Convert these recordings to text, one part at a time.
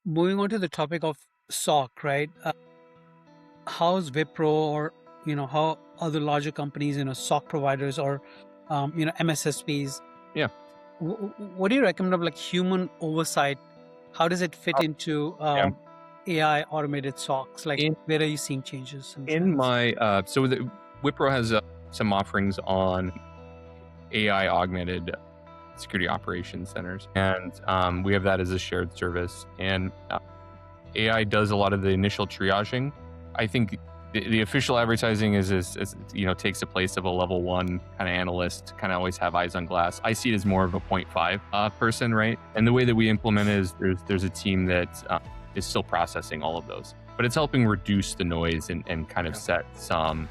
Moving on to the topic of SOC, right? How's Wipro or how other larger companies, SOC providers or MSSPs, Yeah. what do you recommend of like human oversight? How does it fit into Yeah. AI automated SOCs? Like, In where are you seeing changes and in trends? my Wipro has some offerings on AI augmented security operations centers, and we have that as a shared service. And AI does a lot of the initial triaging. I think the official advertising is takes the place of a level one kind of analyst, kind of always have eyes on glass. I see it as more of a 0.5 person, right? And the way that we implement it is there's a team that is still processing all of those, but it's helping reduce the noise and kind of set some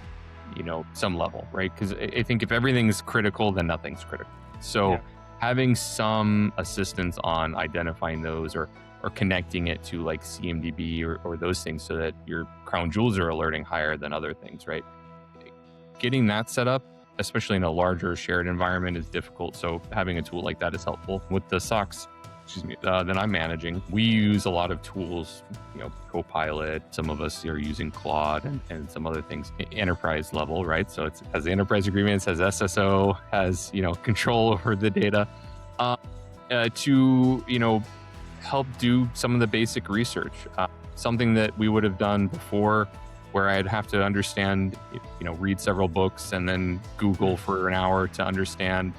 level, right? Because I think if everything's critical, then nothing's critical. So Yeah. having some assistance on identifying those or connecting it to like CMDB or those things so that your crown jewels are alerting higher than other things, right? Getting that set up, especially in a larger shared environment, is difficult. So having a tool like that is helpful. With the SOCs, that I'm managing, we use a lot of tools, Copilot. Some of us are using Claude and some other things, enterprise level, right? So it has the enterprise agreements, has SSO, has control over the data to help do some of the basic research. Something that we would have done before, where I'd have to understand, read several books and then Google for an hour to understand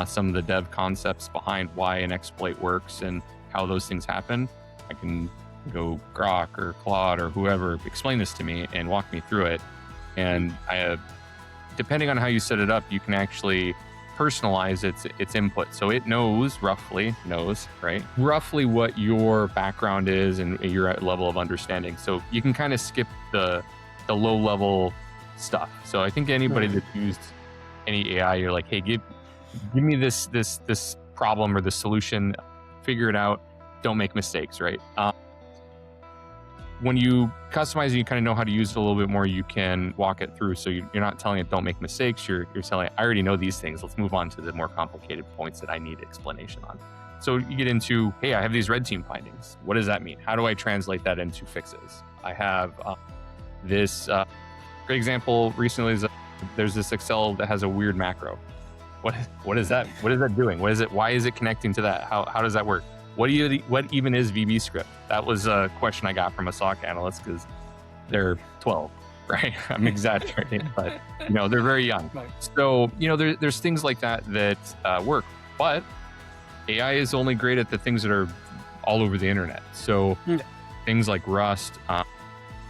some of the dev concepts behind why an exploit works and how those things happen. I can go Grok or Claude or whoever explain this to me and walk me through it. And depending on how you set it up, you can actually personalize its input. So it roughly what your background is and your level of understanding. So you can kind of skip the low level stuff. So I think anybody Right. that used any AI, you're like, hey, give me this problem or the solution, figure it out, don't make mistakes, right? When you customize and you kind of know how to use it a little bit more, you can walk it through. So you're not telling it, don't make mistakes. You're telling it, I already know these things. Let's move on to the more complicated points that I need explanation on. So you get into, hey, I have these red team findings. What does that mean? How do I translate that into fixes? I have this great example recently is there's this Excel that has a weird macro. What is that? What is that doing? What is it? Why is it connecting to that? How does that work? What even is VB script? That was a question I got from a SOC analyst because they're 12, right? I'm exaggerating, but they're very young. Right. So there's things like that work, but AI is only great at the things that are all over the internet. So things like Rust,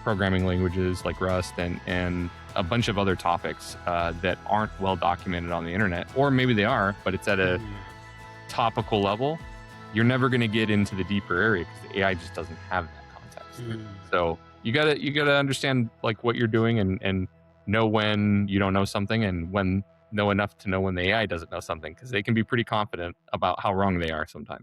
programming languages like Rust, and a bunch of other topics that aren't well documented on the internet, or maybe they are, but it's at a topical level. You're never going to get into the deeper area because the AI just doesn't have that context. So you gotta understand like what you're doing and know when you don't know something and when know enough to know when the AI doesn't know something, because they can be pretty confident about how wrong they are sometimes.